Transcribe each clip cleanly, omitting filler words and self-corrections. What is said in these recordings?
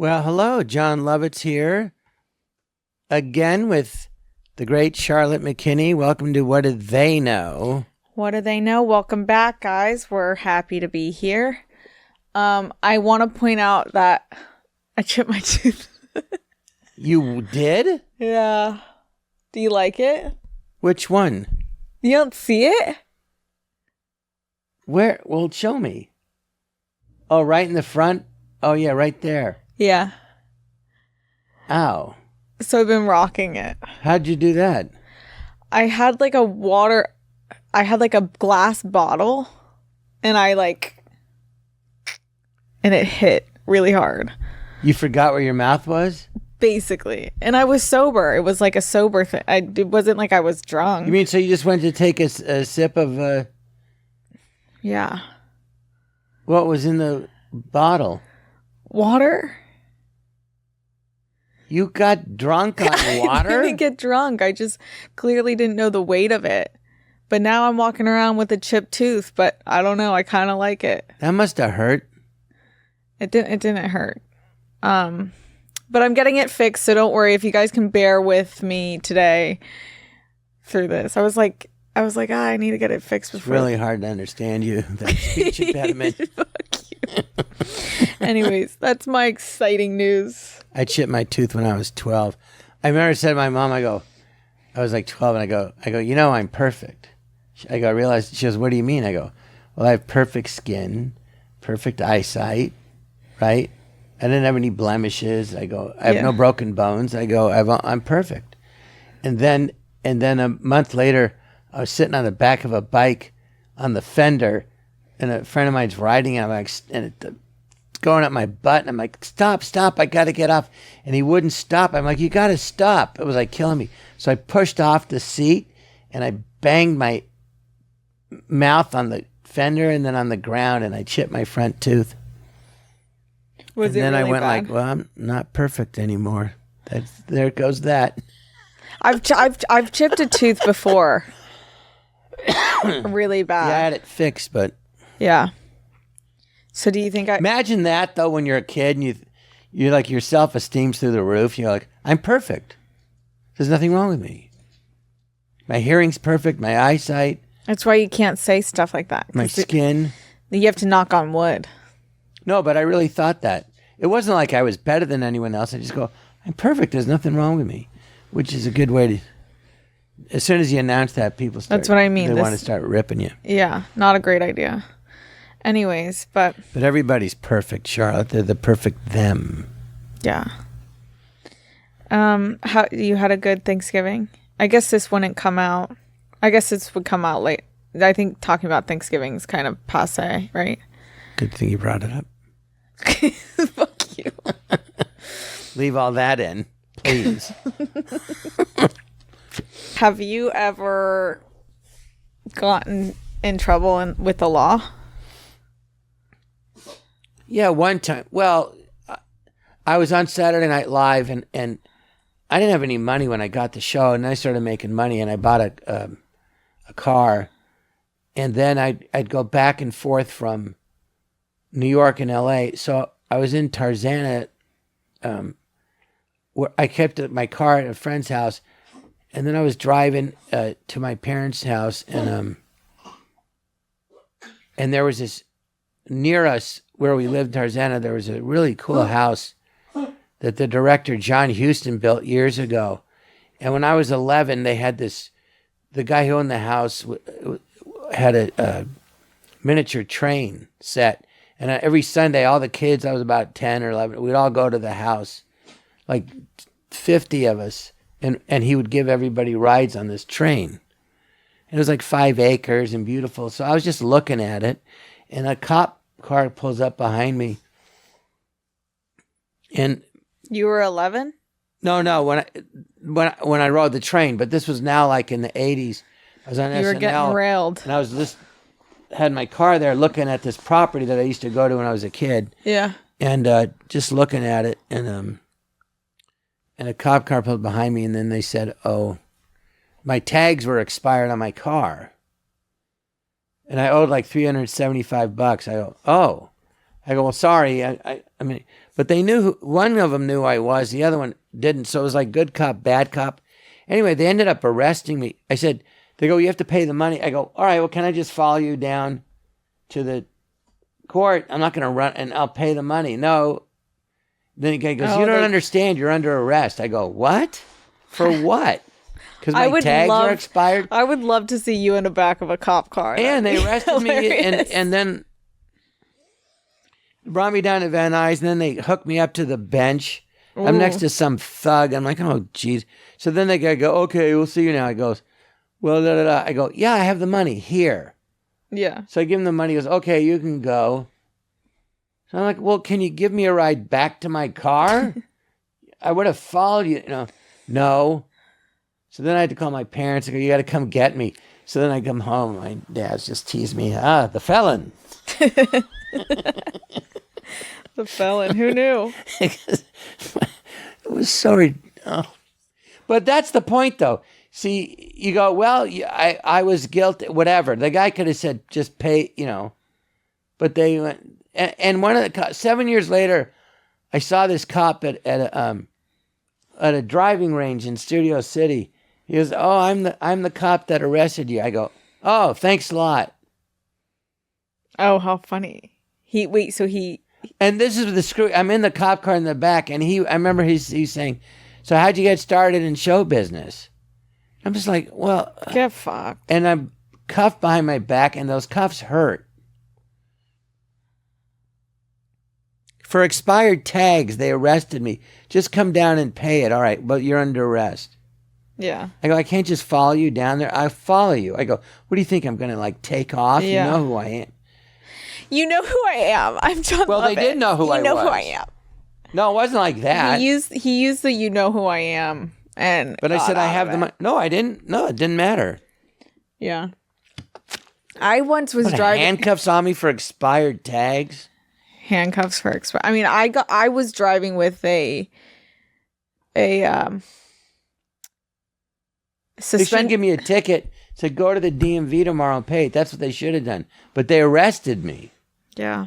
Well, hello, John Lovitz here, again with the great Charlotte McKinney. Welcome to What Did They Know? What do they know? Welcome back, guys. We're happy to be here. I want to point out that I chipped my tooth. You did? Yeah. Do you like it? Which one? You don't see it? Where? Well, show me. Oh, right in the front? Oh, yeah, right there. Yeah. Ow. So I've been rocking it. How'd you do that? I had like a glass bottle and and it hit really hard. You forgot where your mouth was? Basically. And I was sober. It was like a sober thing. It wasn't like I was drunk. You mean so you just went to take a sip of... Yeah. What was in the bottle? Water? You got drunk on water? I didn't get drunk. I just clearly didn't know the weight of it. But now I'm walking around with a chipped tooth, but I don't know. I kind of like it. That must have hurt. It didn't hurt. But I'm getting it fixed, so don't worry. If you guys can bear with me today through this. I was like, I need to get it fixed before. It's really hard to understand you. That speech impediment. Fuck you. Anyways, that's my exciting news. I chipped my tooth when I was 12. I remember I said to my mom, I was like 12, and I go, you know, I'm perfect. I realized, she goes, what do you mean? I go, well, I have perfect skin, perfect eyesight, right? I didn't have any blemishes. I go, I have no broken bones. I go, I'm perfect. And then a month later, I was sitting on the back of a bike on the fender, and a friend of mine's riding, and it's going up my butt, and I'm like, stop, I got to get off. And he wouldn't stop. I'm like, you got to stop. It was like killing me. So I pushed off the seat, and I banged my mouth on the fender and then on the ground, and I chipped my front tooth. Was it then really I went bad? like, well, I'm not perfect anymore. There goes that. I've chipped a tooth before. Really bad. Yeah, I had it fixed, but yeah. So do you think imagine that though when you're a kid and you're like your self-esteem's through the roof. You're like, I'm perfect. There's nothing wrong with me. My hearing's perfect. My eyesight. That's why you can't say stuff like that. My skin. You have to knock on wood. No, but I really thought that. It wasn't like I was better than anyone else. I just go, I'm perfect. There's nothing wrong with me, which is a good way to. As soon as you announce that, people start. That's what I mean. They want to start ripping you. Yeah, not a great idea. Anyways, but everybody's perfect, Charlotte. They're the perfect them. Yeah. How you had a good Thanksgiving? I guess this wouldn't come out. I guess this would come out late. I think talking about Thanksgiving is kind of passé, right? Good thing you brought it up. Fuck you. Leave all that in, please. Have you ever gotten in trouble with the law? Yeah, one time. Well, I was on Saturday Night Live, and I didn't have any money when I got the show, and I started making money, and I bought a car, and then I'd go back and forth from New York and L.A. So I was in Tarzana, where I kept my car at a friend's house, and then I was driving to my parents' house, and there was this near us where we lived in Tarzana. There was a really cool house that the director John Huston built years ago, and when I was 11, they had this. The guy who owned the house had a miniature train set. And every Sunday, all the kids, I was about 10 or 11, we'd all go to the house, like 50 of us, and he would give everybody rides on this train. And it was like 5 acres and beautiful. So I was just looking at it, and a cop car pulls up behind me. And you were 11? No, when I rode the train, but this was now like in the 80s. I was on SNL. You were getting railed. And I was just had my car there looking at this property that I used to go to when I was a kid. Yeah. And just looking at it, and a cop car pulled behind me, and then they said, "Oh, my tags were expired on my car." And I owed like $375. I go, "Oh." I go, well, sorry. I mean, but they knew, one of them knew I was, the other one didn't. So it was like good cop, bad cop. Anyway, they ended up arresting me. I said, they go, you have to pay the money. I go, all right, well, can I just follow you down to the court? I'm not going to run and I'll pay the money. No. Then the guy goes, you don't understand. You're under arrest. I go, what? For what? Because my tags are expired. I would love to see you in the back of a cop car. And they arrested me and then brought me down to Van Nuys, and then they hooked me up to the bench. Ooh. I'm next to some thug. I'm like, oh, geez. So then they go, okay, we'll see you now. He goes, well, da, da, da. I go, yeah, I have the money here. Yeah. So I give him the money. He goes, okay, you can go. So I'm like, well, can you give me a ride back to my car? I would have followed you. No. So then I had to call my parents. I go, you got to come get me. So then I come home. My dad's just teased me. The felon. The felon. Who knew? It was so... But that's the point, though. See, you go, well, I was guilty, whatever. The guy could have said, just pay, But they went... And one of the 7 years later, I saw this cop at a driving range in Studio City. He goes, "Oh, I'm the cop that arrested you." I go, "Oh, thanks a lot." Oh, how funny! And this is the screw. I'm in the cop car in the back, and I remember he's saying, "So how'd you get started in show business?" I'm just like, "Well, get fucked." And I'm cuffed behind my back, and those cuffs hurt. For expired tags, they arrested me. Just come down and pay it. All right, but you're under arrest. Yeah. I go, I can't just follow you down there. I follow you. I go, what do you think? I'm going to take off? Yeah. You know who I am. You know who I am. I'm John Well, Lovitz. They did know who I was. You know who I am. No, it wasn't like that. He used the you know who I am. But I said I have the money. No, I didn't. No, it didn't matter. Yeah. I once was driving. Handcuffs on me for expired tags? Handcuffs for expired. I mean, I was driving with a They should give me a ticket to go to the DMV tomorrow and pay it. That's what they should have done. But they arrested me. Yeah.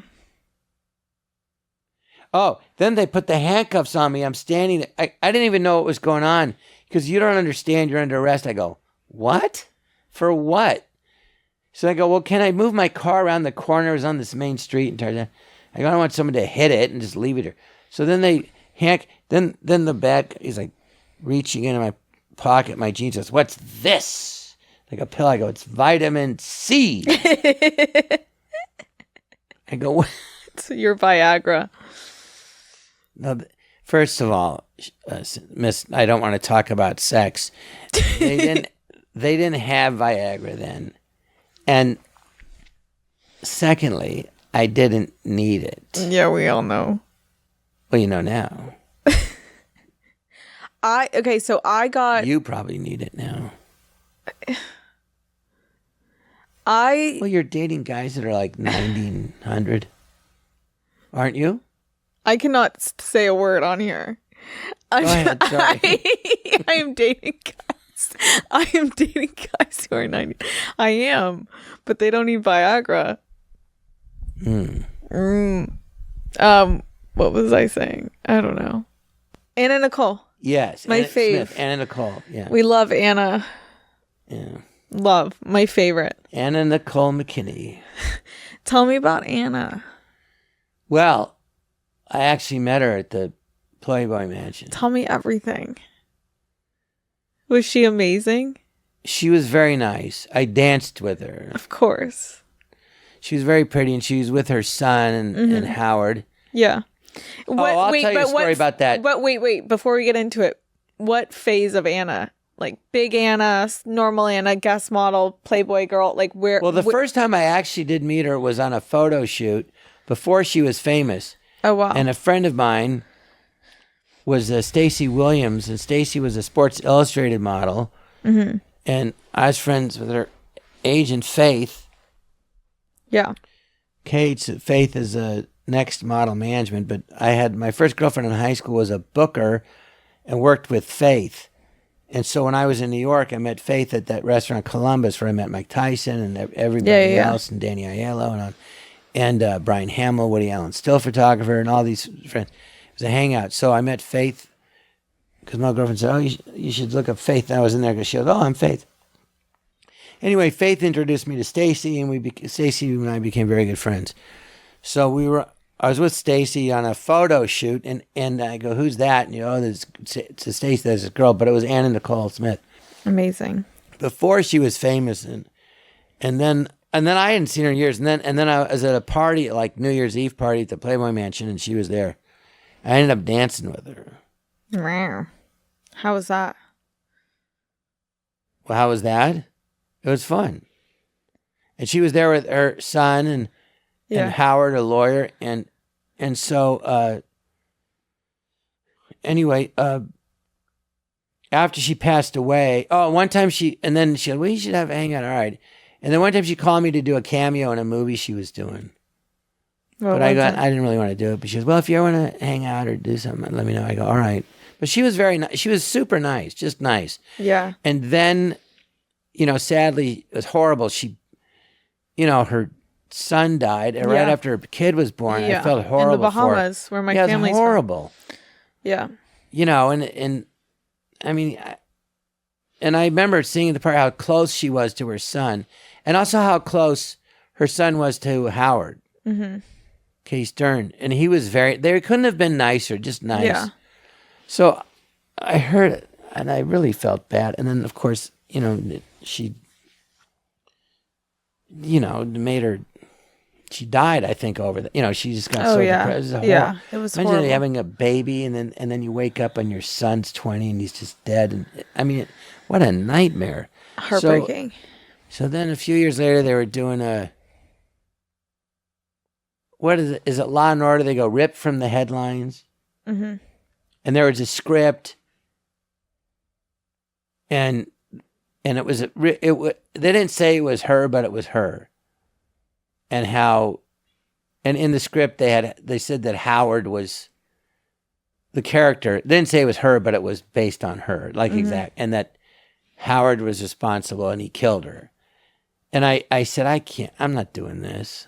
Oh, then they put the handcuffs on me. I'm standing there. I didn't even know what was going on because you don't understand. You're under arrest. I go, what? For what? So I go, well, can I move my car around the corner? It was on this main street. And I go, I don't want someone to hit it and just leave it here. So then then the bad, he's like reaching into my pocket, my jeans, says, what's this? Like a pill. I go, it's vitamin C. I go, what? It's your Viagra. No, first of all, Miss, I don't want to talk about sex. They didn't have Viagra then. And secondly, I didn't need it. Yeah, we all know. Well, you know now. So I got... You probably need it now. Well, you're dating guys that are like 1,900. Aren't you? I cannot say a word on here. Go ahead, sorry. I am dating guys. I am dating guys who are 90. I am, but they don't need Viagra. What was I saying? I don't know. Anna Nicole. Yes. My fave. Smith, Anna Nicole. Yeah. We love Anna. Yeah. Love. My favorite. Anna Nicole McKinney. Tell me about Anna. Well, I actually met her at the Playboy Mansion. Tell me everything. Was she amazing? She was very nice. I danced with her. Of course. She was very pretty, and she was with her son and Howard. Yeah. I'll tell you a story about that. But wait. Before we get into it, what phase of Anna? Like big Anna, normal Anna, guest model, Playboy girl? Like where? Well, the first time I actually did meet her was on a photo shoot before she was famous. Oh, wow. And a friend of mine was Stacey Williams, and Stacey was a Sports Illustrated model. Mm-hmm. And I was friends with her agent, Faith. Yeah. Faith is a Next Model Management, but I had my first girlfriend in high school was a booker and worked with Faith. And so when I was in New York, I met Faith at that restaurant Columbus where I met Mike Tyson and everybody else and Danny Aiello and on. and Brian Hamill, Woody Allen, still photographer, and all these friends. It was a hangout. So I met Faith because my girlfriend said, "Oh, you should look up Faith." And I was in there because she goes, "Oh, I'm Faith." Anyway, Faith introduced me to Stacy, and Stacy and I became very good friends. So I was with Stacy on a photo shoot, and I go, "Who's that?" And it's Stacy, there's this girl, but it was Anna Nicole Smith. Amazing. Before she was famous, and then I hadn't seen her in years, and then I was at a party, like New Year's Eve party at the Playboy Mansion, and she was there. I ended up dancing with her. Wow. How was that? Well, how was that? It was fun. And she was there with her son and Howard, a lawyer, and so anyway, after she passed away, one time and then she said, "Well, you should have a hangout." All right. And then one time she called me to do a cameo in a movie she was doing. But I didn't really want to do it. But she goes, "Well, if you ever want to hang out or do something, let me know." I go, "All right." But she was very nice. She was super nice, just nice. Yeah. And then, sadly, it was horrible. She, her son died right after her kid was born. Yeah. I felt horrible. In the Bahamas, where my family's it was horrible. From. Yeah. And I mean, and I remember seeing at the part how close she was to her son, and also how close her son was to Howard. Mm-hmm. Case Stern. And he was they couldn't have been nicer, just nice. Yeah. So I heard it, and I really felt bad. And then, of course, she, made her, she died, I think, over that. She just got depressed. It was Imagine horrible. having a baby, and then you wake up and your son's 20 and he's just dead. And I mean, what a nightmare. Heartbreaking. So then a few years later, they were doing what is it? Is it Law and Order? They go ripped from the headlines. Mm-hmm. And there was a script, and it was they didn't say it was her, but it was her. And in the script they said that Howard was the character. They didn't say it was her, but it was based on her, and that Howard was responsible and he killed her. And I said, I'm not doing this.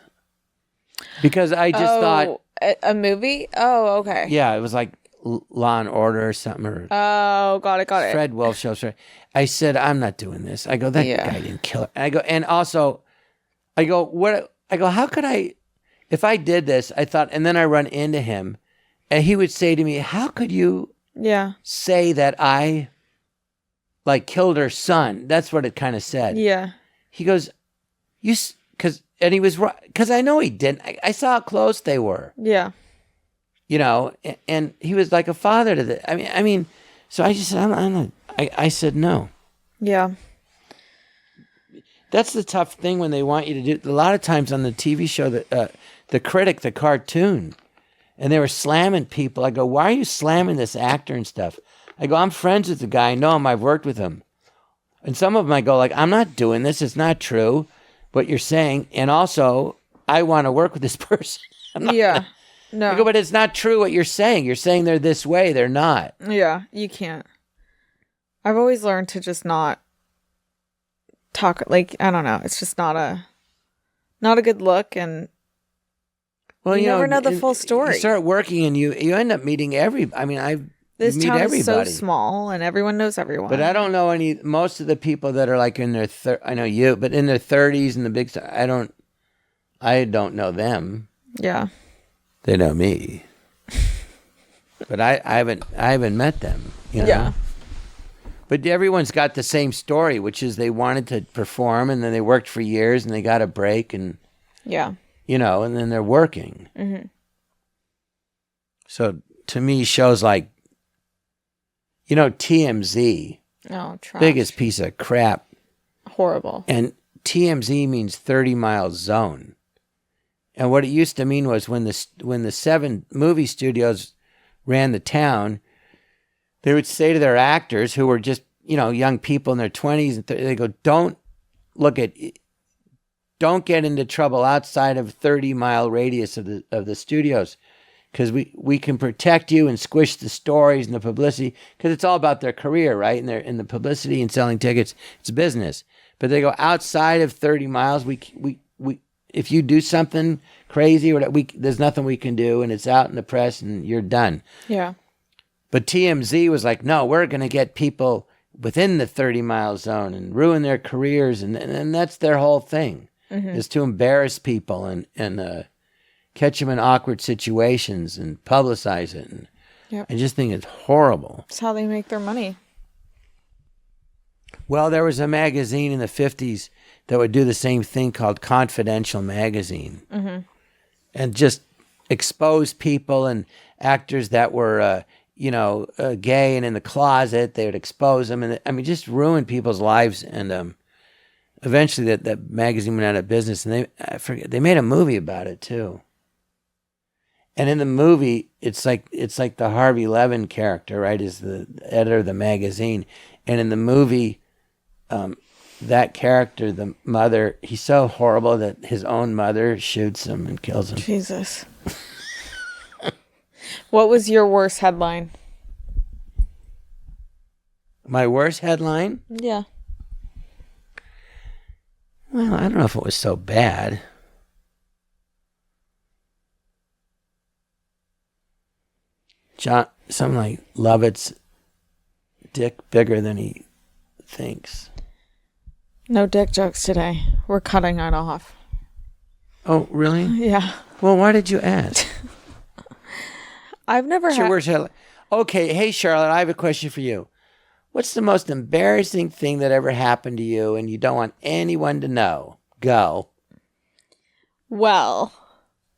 Because I just thought... A movie? Oh, okay. Yeah, it was like Law and Order or something. Oh, got it. Fred Wolf show. I said, I'm not doing this. I go, that guy didn't kill her. I go, and also, what? I go, how could I... If I did this, I thought, and then I run into him, and he would say to me, how could you say that I, killed her son? That's what it kind of said. Yeah. He goes, and he was right, because I know he didn't. I saw how close they were. Yeah. And he was like a father to the. I mean, so I just said, I'm not. I said no. Yeah. That's the tough thing when they want you to do. A lot of times on the TV show, the critic, the cartoon, and they were slamming people. I go, why are you slamming this actor and stuff? I go, I'm friends with the guy. I know him. I've worked with him. And some of them I go, I'm not doing this. It's not true what you're saying. And also, I want to work with this person. No. I go, but it's not true what you're saying. You're saying they're this way. They're not. Yeah, you can't. I've always learned to just not talk. I don't know. It's just not a good look. And you never know the full story. You start working and you end up meeting this town everybody. Is so small and everyone knows everyone. But I don't know most of the people that are in their, I know you, but in their 30s and the big stuff, I don't know them. Yeah. They know me. But I haven't met them. Yeah. But everyone's got the same story, which is they wanted to perform and then they worked for years and they got a break and and then they're working. Mm-hmm. So to me, shows like TMZ. Oh, trash. Biggest piece of crap. Horrible. And TMZ means 30 mile zone. And what it used to mean was when the 7 movie studios ran the town, they would say to their actors who were just, young people in their 20s and they go, don't get into trouble outside of 30-mile radius of the studios, because we can protect you and squish the stories and the publicity, because it's all about their career, right? And they're in the publicity and selling tickets. It's business. But they go outside of 30 miles, if you do something crazy or there's nothing we can do, and it's out in the press and you're done. Yeah. But TMZ was like, no, we're going to get people within the 30-mile zone and ruin their careers. And that's their whole thing, is to embarrass people and catch them in awkward situations and publicize it. And Yep. I just think it's horrible. It's how they make their money. Well, there was a magazine in the 50s that would do the same thing called Confidential Magazine. And just expose people and actors that were, gay and in the closet. They would expose them. And just ruin people's lives. And eventually that magazine went out of business. And they made a movie about it too. And in the movie, it's like the Harvey Levin character, right, is the editor of the magazine. And in the movie, that character, the mother, he's so horrible that his own mother shoots him and kills him. Jesus. What was your worst headline? My worst headline? Yeah. Well, I don't know if it was so bad. Something like Lovitz dick bigger than he thinks. No dick jokes today. We're cutting it off. Oh, really? Yeah. Well, why did you ask? I've never What's your had... worst headline? Okay, hey, Charlotte, I have a question for you. What's the most embarrassing thing that ever happened to you and you don't want anyone to know? Go. Well.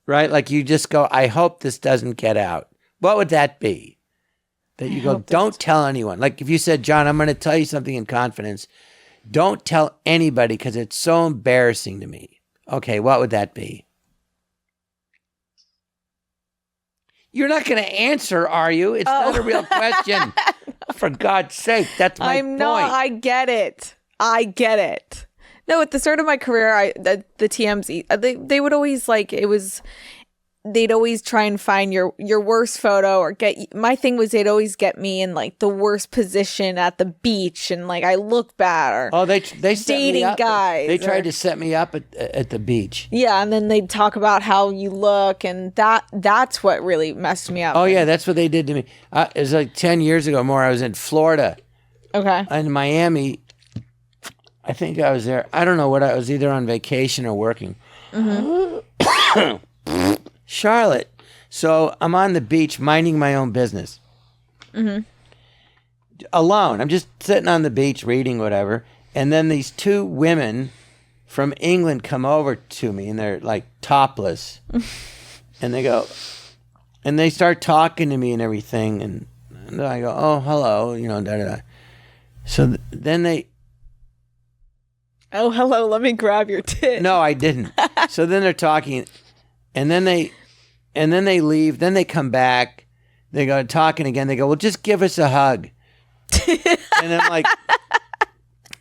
Right? Like you just go, I hope this doesn't get out. What would that be? That you go, don't tell anyone. Like if you said, John, I'm going to tell you something in confidence. Don't tell anybody because it's so embarrassing to me. Okay, what would that be? You're not going to answer, are you? It's not a real question. For God's sake, that's my point. Not. I get it. No, at the start of my career, the TMZ, they would always they'd always try and find your worst photo or my thing was they'd always get me in like the worst position at the beach and like I look bad or they set dating me up. guys. They tried to set me up at the beach. Yeah, and then they'd talk about how you look and that's what really messed me up. Oh yeah, that's what they did to me. It was like 10 years ago more. I was in Florida. Okay. In Miami. I think I was there. I don't know what I was either on vacation or working. Charlotte. So I'm on the beach minding my own business. Alone. I'm just sitting on the beach reading whatever. And then these two women from England come over to me and they're like topless. And they go, and they start talking to me and everything. And I go, oh, hello, da da da. So then they... Oh, hello, let me grab your tit. No, I didn't. So then they're talking, and then they leave. Then they come back. They go talking again. They go, well, just give us a hug. And I'm like,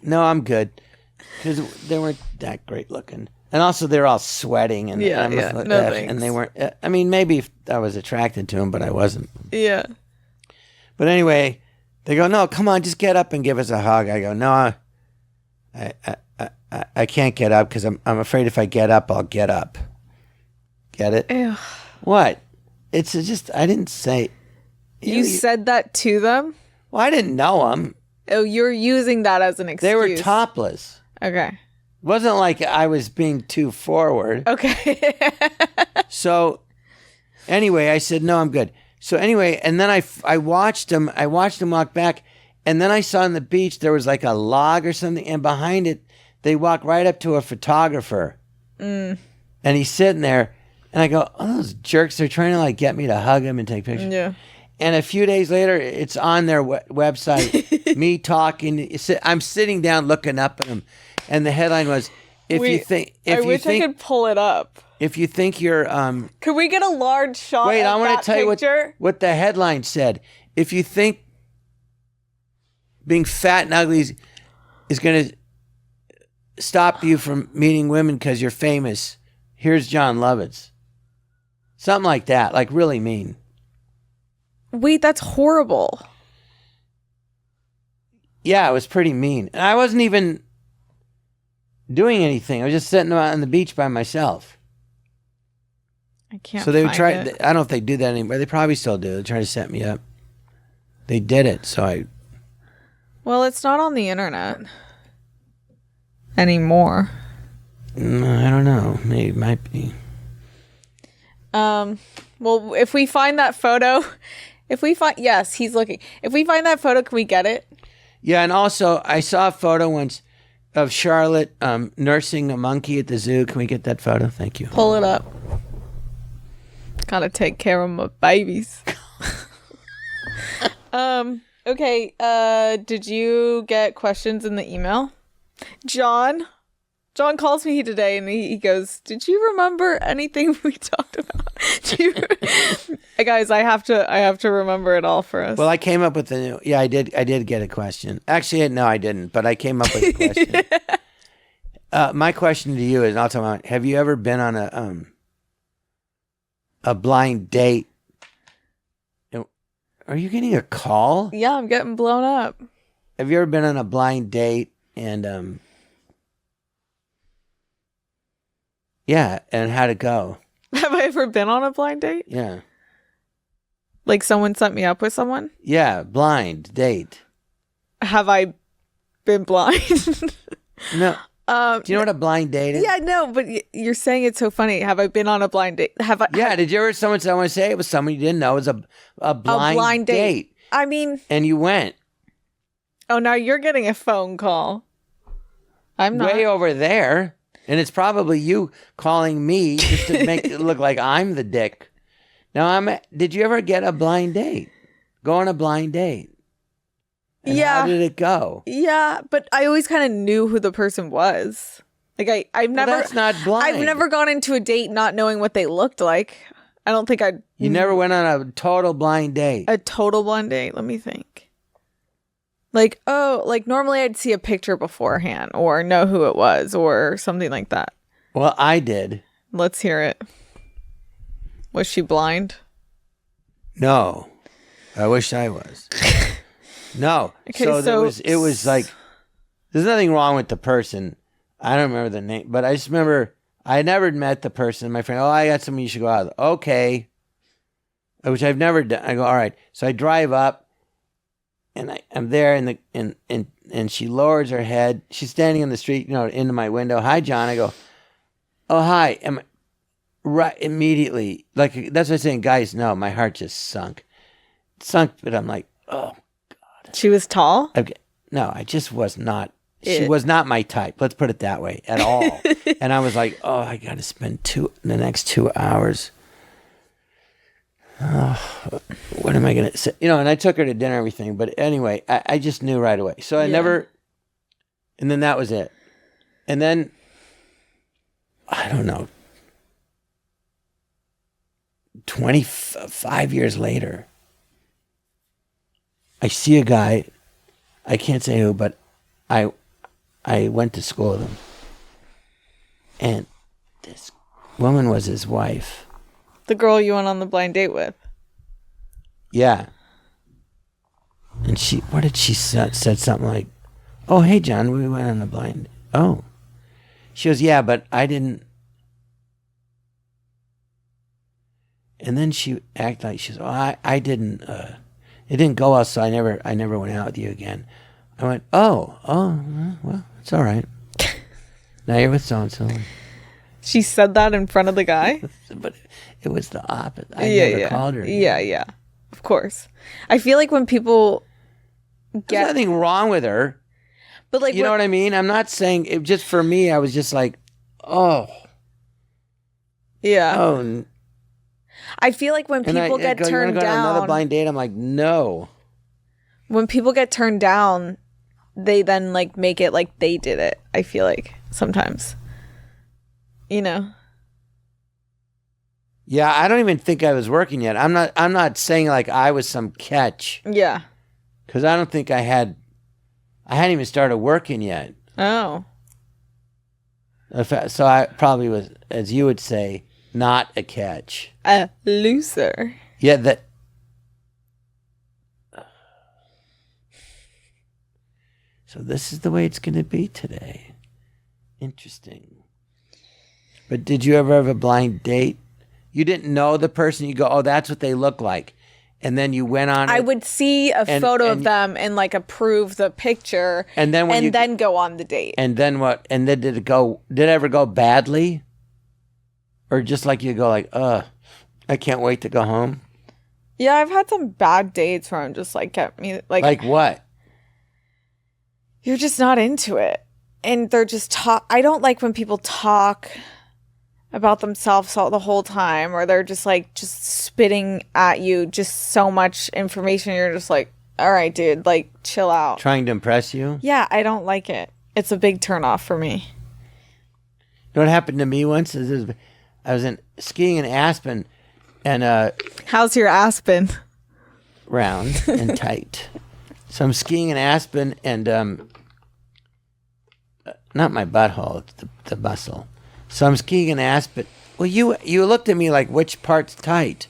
no, I'm good. Because they weren't that great looking. And also they're all sweating. And no thanks. And they weren't, maybe if I was attracted to them, but I wasn't. Yeah. But anyway, they go, no, come on, just get up and give us a hug. I go, no, I can't get up because I'm afraid if I get up, I'll get up. Get it? Ew. What? It's just, I didn't say. You said that to them? Well, I didn't know them. Oh, you're using that as an excuse. They were topless. Okay. It wasn't like I was being too forward. Okay. So anyway, I said, no, I'm good. So anyway, and then I watched them. I watched them walk back. And then I saw on the beach, there was like a log or something. And behind it, they walk right up to a photographer. And he's sitting there. And I go, oh, those jerks, they're trying to like get me to hug him and take pictures. Yeah. And a few days later, it's on their website, me talking. I'm sitting down looking up at them. And the headline was, I wish I could pull it up. If you think you're... Could we get a large shot wait, of I want to tell picture? you what the headline said. If you think being fat and ugly is going to stop you from meeting women because you're famous, here's John Lovitz. Something like that, like really mean. Wait, that's horrible. Yeah, it was pretty mean. And I wasn't even... doing anything. I was just sitting out on the beach by myself. I can't. So they would find try. it. I don't know if they do that anymore. They probably still do. They try to set me up. They did it, so I. Well, it's not on the internet anymore. I don't know. Maybe it might be. Well, if we find that photo, yes, he's looking. If we find that photo, can we get it? Yeah, and also I saw a photo once of Charlotte nursing a monkey at the zoo. Can we get that photo? Thank you. Pull it up. Gotta take care of my babies. Okay. Did you get questions in the email? John calls me today and he goes, "Did you remember anything we talked about?" Guys, I have to remember it all for us. Well, I came up with I did get a question. Actually, no, I didn't, but I came up with a question. My question to you is, and I'll tell you, have you ever been on a blind date? Are you getting a call? Yeah, I'm getting blown up. Have you ever been on a blind date and yeah, and how'd it go? Have I ever been on a blind date? Yeah. Like someone set me up with someone? Yeah, blind date. Have I been blind? No. Do you know what a blind date is? Yeah, no, but you're saying it's so funny. Have I been on a blind date? Yeah, did you ever someone say, I want to say it was someone you didn't know? It was a blind date. I mean. And you went. Oh, now you're getting a phone call. I'm not. Way over there. And it's probably you calling me just to make it look like I'm the dick. Now, did you ever get a blind date? Go on a blind date? And yeah. How did it go? Yeah, but I always kind of knew who the person was. Like I've never. That's not blind. I've never gone into a date not knowing what they looked like. I don't think I'd. You never went on a total blind date. A total blind date. Let me think. Like, normally I'd see a picture beforehand or know who it was or something like that. Well, I did. Let's hear it. Was she blind? No. I wish I was. No. Okay, so it was like, there's nothing wrong with the person. I don't remember the name, but I just remember I had never met the person. My friend, I got someone you should go out with. Okay. Which I've never done. I go, all right. So I drive up. And I'm there, and she lowers her head. She's standing in the street, into my window. Hi, John. I go, oh, hi. Right immediately, like that's what I'm saying, guys. No, my heart just sunk, but I'm like, oh God. She was tall. No, I just was not. She was not my type. Let's put it that way at all. And I was like, oh, I got to spend the next 2 hours. Oh, what am I going to say? And I took her to dinner and everything. But anyway, I just knew right away. So I never, and then that was it. And then, I don't know, 25 years later, I see a guy, I can't say who, but I went to school with him. And this woman was his wife. The girl you went on the blind date with. Yeah. And what did she said something like, oh, hey, John, we went on a blind. Oh. She goes, yeah, but I didn't. And then she acted like she says, oh, I didn't, it didn't go well, so I never went out with you again. I went, oh, well, it's all right. Now you're with so-and-so. She said that in front of the guy? But it was the opposite. I never called her. Yeah. Of course. I feel like when people There's nothing wrong with her. But like, you know what I mean? I'm not saying it. Just for me, I was just like, oh. Yeah. Oh. I feel like when people get turned go down. On another blind date, I'm like, no. When people get turned down, they then like make it like they did it. I feel like sometimes. Yeah, I don't even think I was working yet. I'm not saying like I was some catch. Yeah. Because I don't think I hadn't even started working yet. Oh. So I probably was, as you would say, not a catch. A loser. Yeah, so this is the way it's going to be today. Interesting. But did you ever have a blind date? You didn't know the person. You go, oh, that's what they look like. And then you went on. I would see a photo of them and like approve the picture. And then then go on the date. And then what? And then did it ever go badly? Or just like you go like, I can't wait to go home? Yeah, I've had some bad dates where I'm just like, get me like. Like what? You're just not into it. And they're just I don't like when people talk about themselves all the whole time, or they're just spitting at you just so much information. You're just like, all right, dude, like chill out. Trying to impress you? Yeah, I don't like it. It's a big turnoff for me. You know what happened to me once? I was skiing in Aspen, and how's your Aspen? Round and tight. So I'm skiing in Aspen, and not my butthole, it's the muscle. So I'm skiing in Aspen. Well, you looked at me like, which part's tight?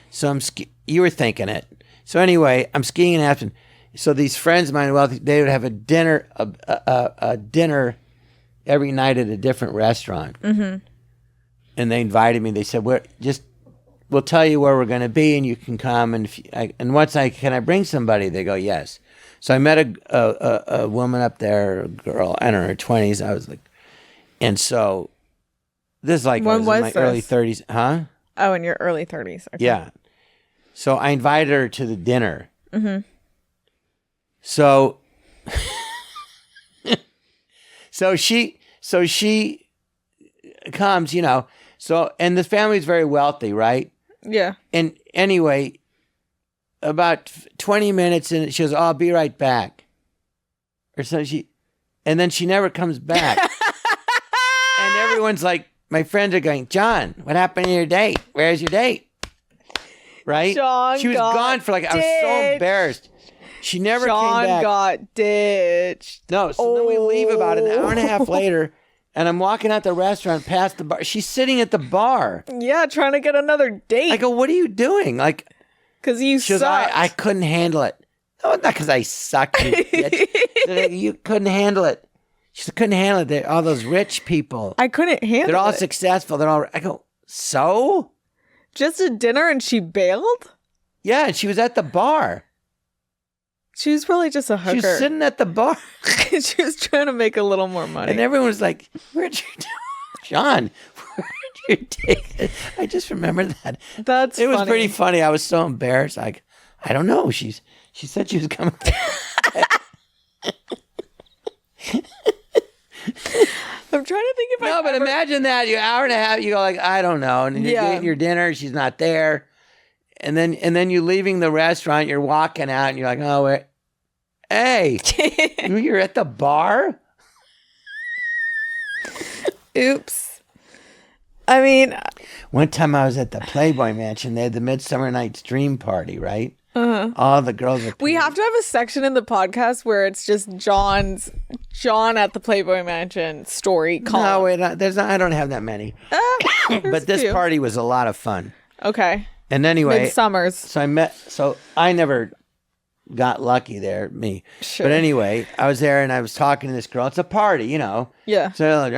So you were thinking it. So anyway, I'm skiing in Aspen. So these friends of mine, well, they would have a dinner, a dinner every night at a different restaurant. Mm-hmm. And they invited me. They said, we'll tell you where we're going to be, and you can come. And can I bring somebody? They go, yes. So I met a woman up there, a girl, I don't know, her 20s. I was like, and so this is like when was in my early 30s, huh? Oh, in your early 30s. Okay. Yeah. So I invited her to the dinner. Mm-hmm. So she comes, you know. So, and the family's very wealthy, right? Yeah. And anyway, about 20 minutes in, she goes, oh, I'll be right back. Or so and then she never comes back. And everyone's like, my friends are going, John, what happened to your date? Where's your date? Right? John she was gone for like, I was so embarrassed. She never came back. John got ditched. No, so then we leave about an hour and a half later, and I'm walking out the restaurant past the bar. She's sitting at the bar. Yeah, trying to get another date. I go, what are you doing? Like, because you sucked. I couldn't handle it. No, not because I sucked, you bitch. You couldn't handle it. She said, couldn't handle it. They're all those rich people. I couldn't handle it. They're all successful. They're all. I go, so? Just a dinner and she bailed? Yeah, and she was at the bar. She was probably just a hooker. She was sitting at the bar. She was trying to make a little more money. And everyone was like, where'd you John, where'd you take it? I just remember that. It was pretty funny. I was so embarrassed. Like, I don't know. She said she was coming. I'm trying to think if but imagine that. You're an hour and a half, you go like, I don't know. And you're getting your dinner, she's not there. And then you're leaving the restaurant, you're walking out, and you're like, oh, hey, you're at the bar? Oops. I mean, one time I was at the Playboy Mansion. They had the Midsummer Night's Dream Party, right? Uh-huh. All the girls are. We have to have a section in the podcast where it's just John at the Playboy Mansion story. No, wait, there's not. I don't have that many. But this party was a lot of fun. Okay. And anyway, Midsummers. So I never got lucky there, me. Sure. But anyway, I was there and I was talking to this girl. It's a party, you know. Yeah. So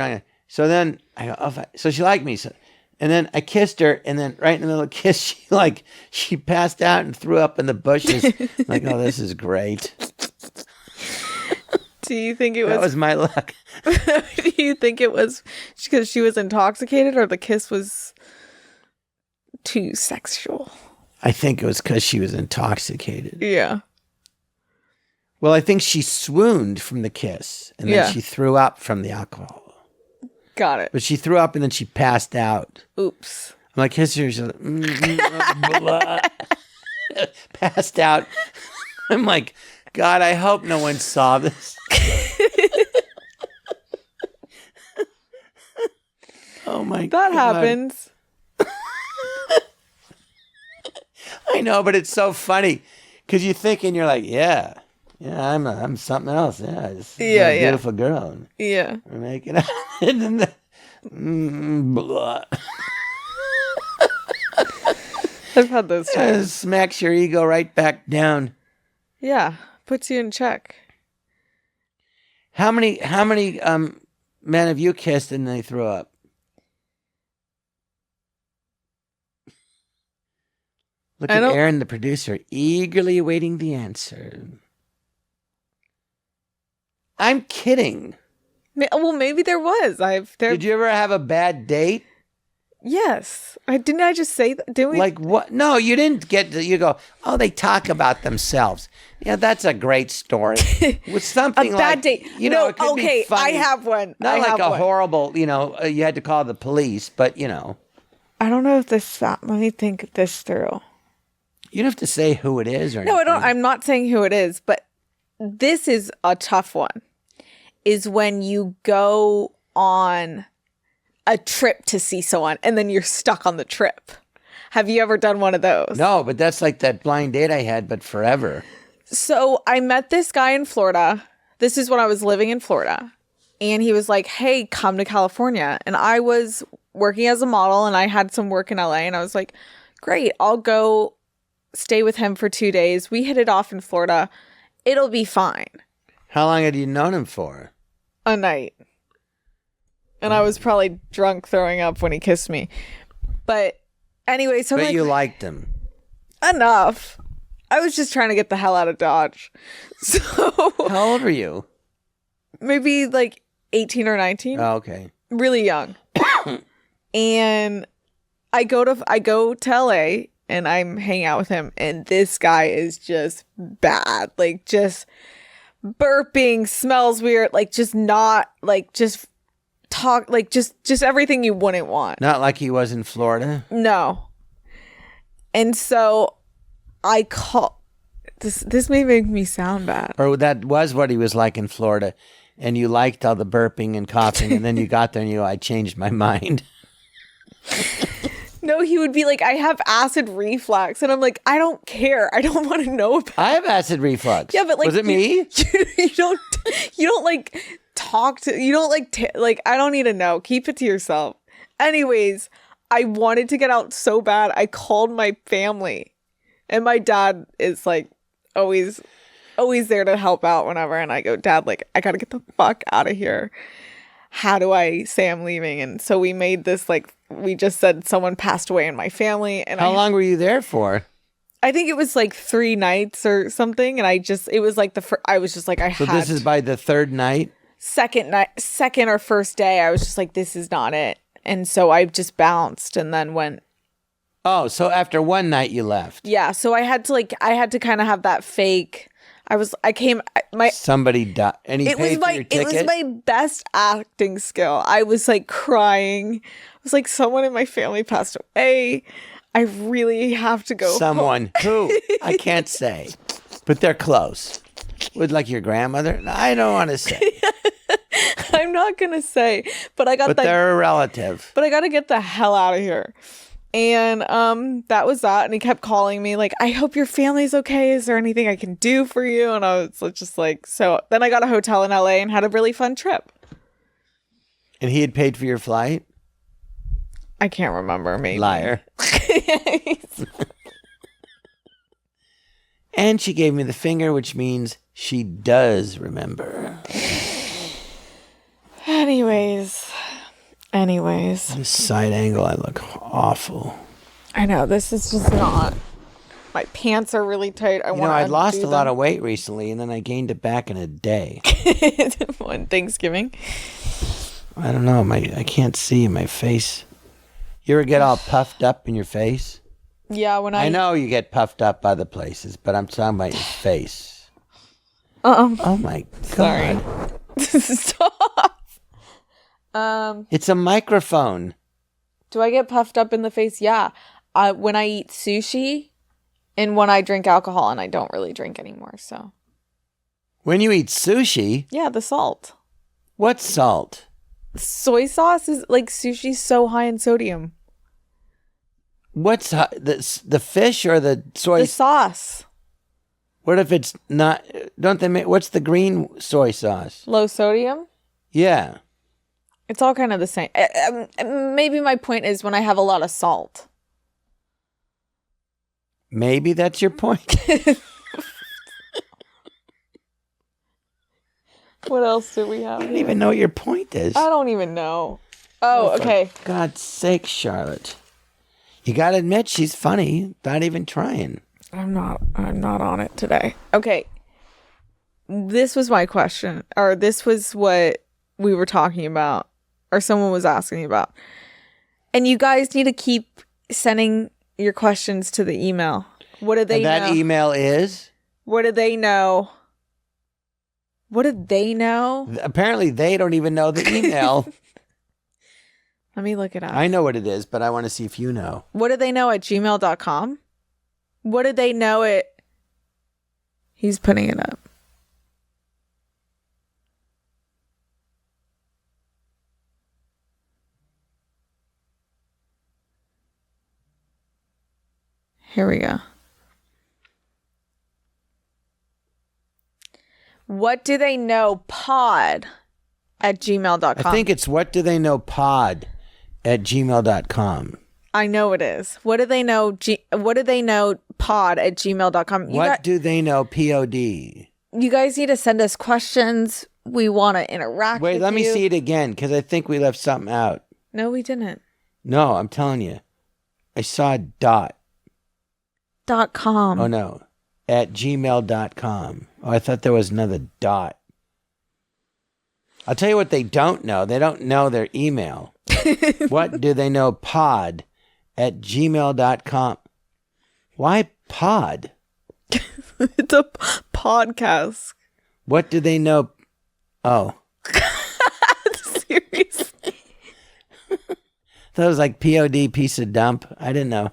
then I go, oh, so she liked me. And then I kissed her, and then right in the middle of the kiss, she passed out and threw up in the bushes. I'm like, oh, this is great. Do you think it was? That was my luck. Do you think it was because she was intoxicated, or the kiss was too sexual? I think it was because she was intoxicated. Yeah. Well, I think she swooned from the kiss, and then she threw up from the alcohol. Got it. But she threw up and then she passed out. Oops. I'm like, kiss her. She's like, passed out. I'm like, God, I hope no one saw this. Oh my God. That happens. I know, but it's so funny because you think and you're like, yeah, I'm something else. Yeah, it's a beautiful girl. Yeah, we're making out. And then I've had those times. Smacks your ego right back down. Yeah, puts you in check. How many men have you kissed and they threw up? Look at Aaron, the producer, eagerly awaiting the answer. I'm kidding. Well, maybe there was. Did you ever have a bad date? Yes. Didn't I just say that? Didn't we? Like what? No, you didn't get to, you go, oh, they talk about themselves. Yeah, that's a great story. With something a bad like, date. You know, it could okay, be funny. I have one. Not like a horrible, you had to call the police, but, I don't know if let me think this through. You don't have to say who it is or No, anything. I don't. I'm not saying who it is, but this is a tough one. Is when you go on a trip to see someone and then you're stuck on the trip. Have you ever done one of those? No, but that's like that blind date I had, but forever. So I met this guy in Florida. This is when I was living in Florida. And he was like, hey, come to California. And I was working as a model and I had some work in LA. And I was like, great, I'll go stay with him for 2 days. We hit it off in Florida. It'll be fine. How long had you known him for? A night. And I was probably drunk throwing up when he kissed me. But anyway, so But you liked him. Enough. I was just trying to get the hell out of Dodge. So How old were you? maybe like 18 or 19. Oh, okay. Really young. And I go to LA and I'm hanging out with him, and this guy is just bad. Like, just burping, smells weird, like just not like just talk, like just everything you wouldn't want. Not like he was in Florida? No. And so I call this may make me sound bad. Or that was what he was like in Florida, and you liked all the burping and coughing, and then you got there and I changed my mind. No, he would be like, I have acid reflux. And I'm like, I don't care. I don't want to know about it. I have acid reflux. Yeah, but like, was it me? You don't like talk to, you don't like, I don't need to know. Keep it to yourself. Anyways, I wanted to get out so bad. I called my family, and my dad is like always there to help out whenever. And I go, Dad, like, I got to get the fuck out of here. How do I say I'm leaving? And so we made this, like, we just said someone passed away in my family. And How long were you there for? I think it was like 3 nights or something. And it was like I was just like, So this is by the third night? Second or first day, I was just like, this is not it. And so I just bounced and then went. Oh, so after one night you left? Yeah. So I had to kind of have that fake. Somebody died, and he paid for your ticket? It was my best acting skill. I was like crying. I was like, someone in my family passed away. I really have to go Someone home. who? I can't say, but they're close. Would like your grandmother? I don't want to say. I'm not gonna say, but they're a relative. But I got to get the hell out of here. And that was that. And he kept calling me like, I hope your family's okay. Is there anything I can do for you? And I was just like, so then I got a hotel in LA and had a really fun trip. And he had paid for your flight? I can't remember. Maybe. Liar. And she gave me the finger, which means she does remember. Anyways. This side angle, I look awful. I know, this is just not. My pants are really tight. I lost a lot of weight recently, and then I gained it back in a day. On Thanksgiving? I don't know. I can't see my face. You ever get all puffed up in your face? Yeah, I know you get puffed up other places, but I'm talking about your face. Oh my God. Sorry. Stop. It's a microphone. Do I get puffed up in the face? Yeah. When I eat sushi and when I drink alcohol, and I don't really drink anymore, so. When you eat sushi? Yeah, the salt. What salt? Soy sauce is like sushi's so high in sodium. What's the fish or the soy? The sauce. What if it's not? Don't they make? What's the green soy sauce? Low sodium? Yeah. It's all kind of the same. Maybe my point is when I have a lot of salt. Maybe that's your point. What else do we have? I don't even know what your point is. I don't even know. Oh, okay. For God's sake, Charlotte. You got to admit she's funny. Not even trying. I'm not on it today. Okay. This was my question, or this was what we were talking about, or someone was asking about. And you guys need to keep sending your questions to the email. What did they know? That email is? What did they know? What did they know? Apparently, they don't even know the email. Let me look it up. I know what it is, but I want to see if you know. What did they know at gmail.com? What did they know at... He's putting it up. Here we go. What do they know pod at gmail.com? I think it's what do they know pod at gmail.com. I know it is. What do they know? What do they know pod at gmail.com? What do they know pod? You guys need to send us questions. We want to interact with you. Wait, let me see it again because I think we left something out. No, we didn't. No, I'm telling you. I saw a dot. .com. Oh, no. At gmail.com. Oh, I thought there was another dot. I'll tell you what they don't know. They don't know their email. What do they know pod at gmail.com? Why pod? It's a podcast. What do they know? Oh. Seriously? That was like POD, piece of dump. I didn't know.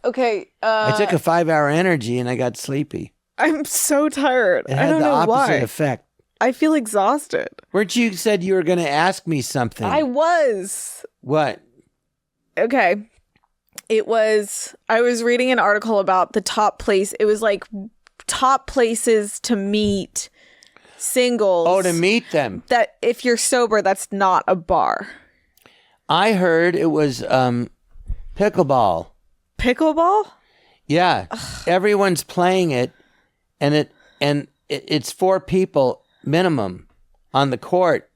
Okay. I took a 5-hour energy and I got sleepy. I'm so tired. It I had don't the know opposite why. effect. I feel exhausted. Weren't you said you were going to ask me something? I was. What? Okay. I was reading an article about the top place. It was like top places to meet singles. Oh, to meet them. That if you're sober, that's not a bar. I heard it was pickleball. Pickleball? Yeah. Everyone's playing it and it's 4 people minimum on the court.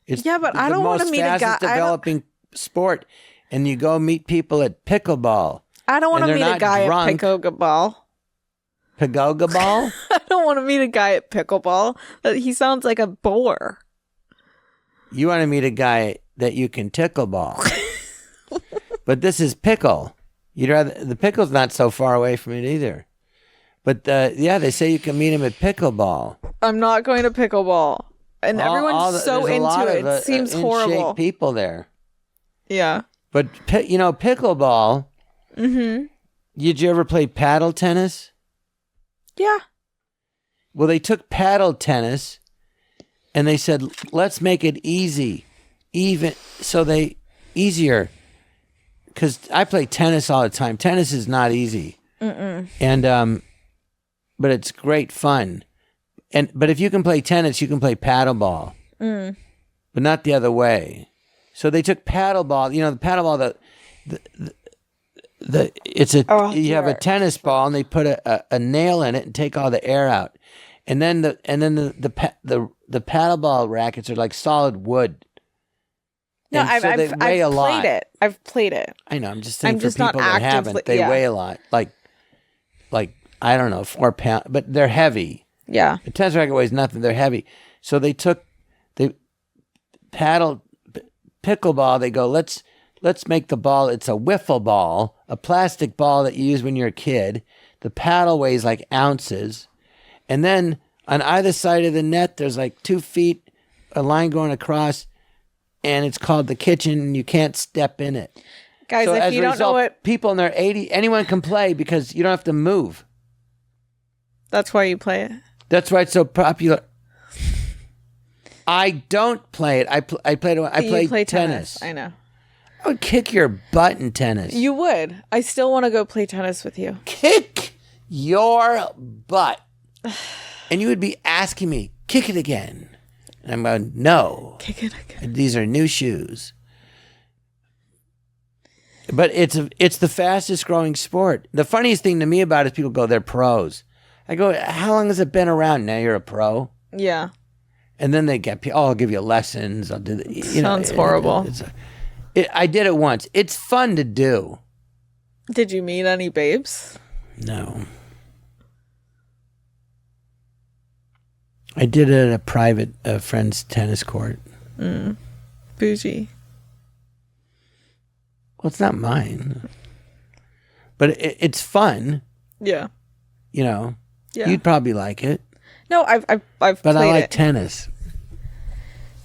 It's yeah, but I don't want to meet a guy. fastest developing sport. And you go meet people at pickleball. I don't want to meet a guy at pickleball. Pickleball? I don't want to meet a guy at pickleball. He sounds like a bore. You want to meet a guy that you can tickle ball. But this is pickle. You'd rather the pickle's not so far away from it either. But yeah, they say you can meet him at pickleball. I'm not going to pickleball. And everyone's so into it. It seems horrible. People there. Yeah. But pickleball. Mm-hmm. Did you ever play paddle tennis? Yeah. Well, they took paddle tennis and they said, let's make it easier. Because I play tennis all the time. Tennis is not easy. And, but it's great fun. But if you can play tennis, you can play paddleball. But not the other way. So they took paddleball, the paddleball, you have a tennis ball and they put a nail in it and take all the air out. And then the paddleball rackets are like solid wood. No, I've played it. I've played it. I know. I'm just saying I'm for just not people that haven't, they weigh a lot. Like I don't know, 4 pounds, but they're heavy. Yeah. A tennis racket weighs nothing. They're heavy. So they paddled pickleball. They go, let's make the ball. It's a wiffle ball, a plastic ball that you use when you're a kid. The paddle weighs like ounces. And then on either side of the net, there's like 2 feet, a line going across, and it's called the kitchen, and you can't step in it. Guys, so if you don't know what... people in their 80s, anyone can play because you don't have to move. That's why you play it? That's why it's so popular. I don't play it. I play tennis. I know. I would kick your butt in tennis. You would. I still want to go play tennis with you. Kick your butt. And you would be asking me, kick it again. And I'm going, no. Kick it again. These are new shoes. But it's the fastest growing sport. The funniest thing to me about it is people go, they're pros. I go, how long has it been around? Now you're a pro. Yeah. And then they get, I'll give you lessons. I'll do the, Sounds horrible. I did it once. It's fun to do. Did you meet any babes? No. I did it at a private friend's tennis court. Bougie. Well, it's not mine. But it's fun. Yeah. Yeah. You'd probably like it. No, I've But played I like it. tennis.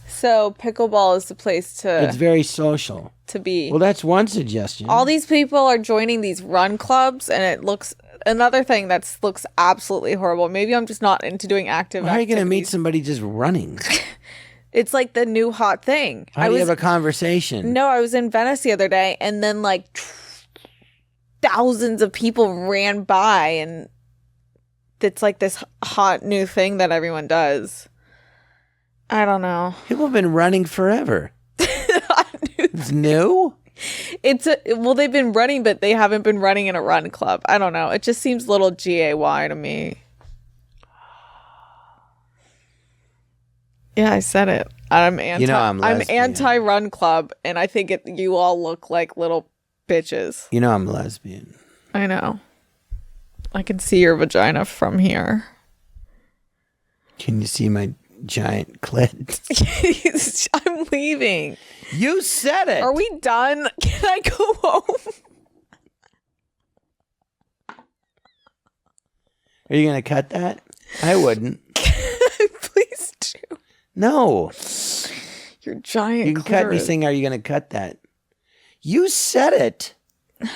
So pickleball is the place It's very social. to be. Well, that's one suggestion. All these people are joining these run clubs, and it looks another thing that looks absolutely horrible. Maybe I'm just not into doing active. How are you going to meet activities. somebody just running? It's like the new hot thing. How do you have a conversation? No, I was in Venice the other day, and then like thousands of people ran by, and it's like this hot new thing that everyone does. I don't know. People have been running forever. It's new? Well, they've been running, but they haven't been running in a run club. I don't know. It just seems a little GAY to me. Yeah, I said it. I'm I'm I'm lesbian. anti-run club, and I think you all look like little bitches. I'm lesbian. I know. I can see your vagina from here. Can you see my giant clit? I'm leaving. You said it. Are we done? Can I go home? Are you going to cut that? I wouldn't. Please do. No. Your giant You can cut me clitoris. saying, are you going to cut that? You said it. I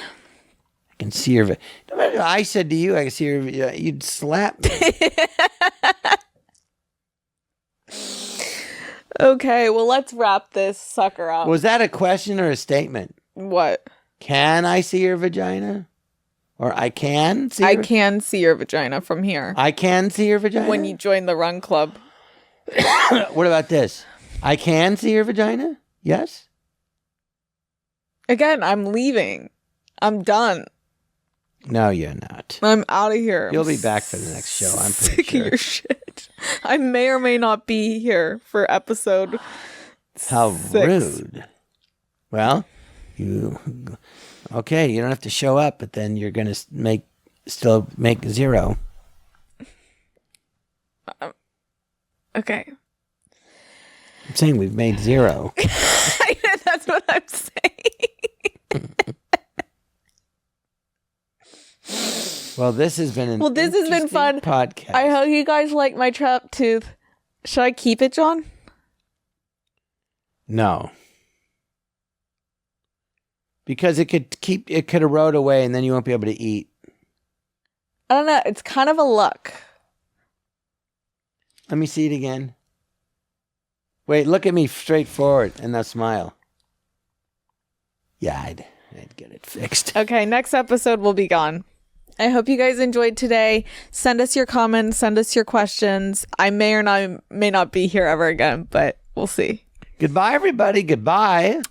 can see your... No matter what I said to you, I can see your... You'd slap me. Okay, well, let's wrap this sucker up. Was that a question or a statement? What? Can I see your vagina? Or I can see I your... can see your vagina from here. I can see your vagina? When you join the run club. What about this? I can see your vagina? Yes? Again, I'm leaving. I'm done. No, you're not. I'm out of here. You'll be back for the next show, I'm pretty sick sure. of your shit. I may or may not be here for episode How 6. rude. Well, okay, you don't have to show up, but then you're going to still make 0. Okay. I'm saying we've made 0. That's what I'm saying. Well, this has been This has been fun. Podcast. I hope you guys like my trap tooth. Should I keep it, John? No. Because it could erode away and then you won't be able to eat. I don't know. It's kind of a luck. Let me see it again. Wait, look at me straight forward and now smile. Yeah, I'd get it fixed. Okay, next episode will be gone. I hope you guys enjoyed today. Send us your comments. Send us your questions. I may or may not be here ever again, but we'll see. Goodbye, everybody. Goodbye.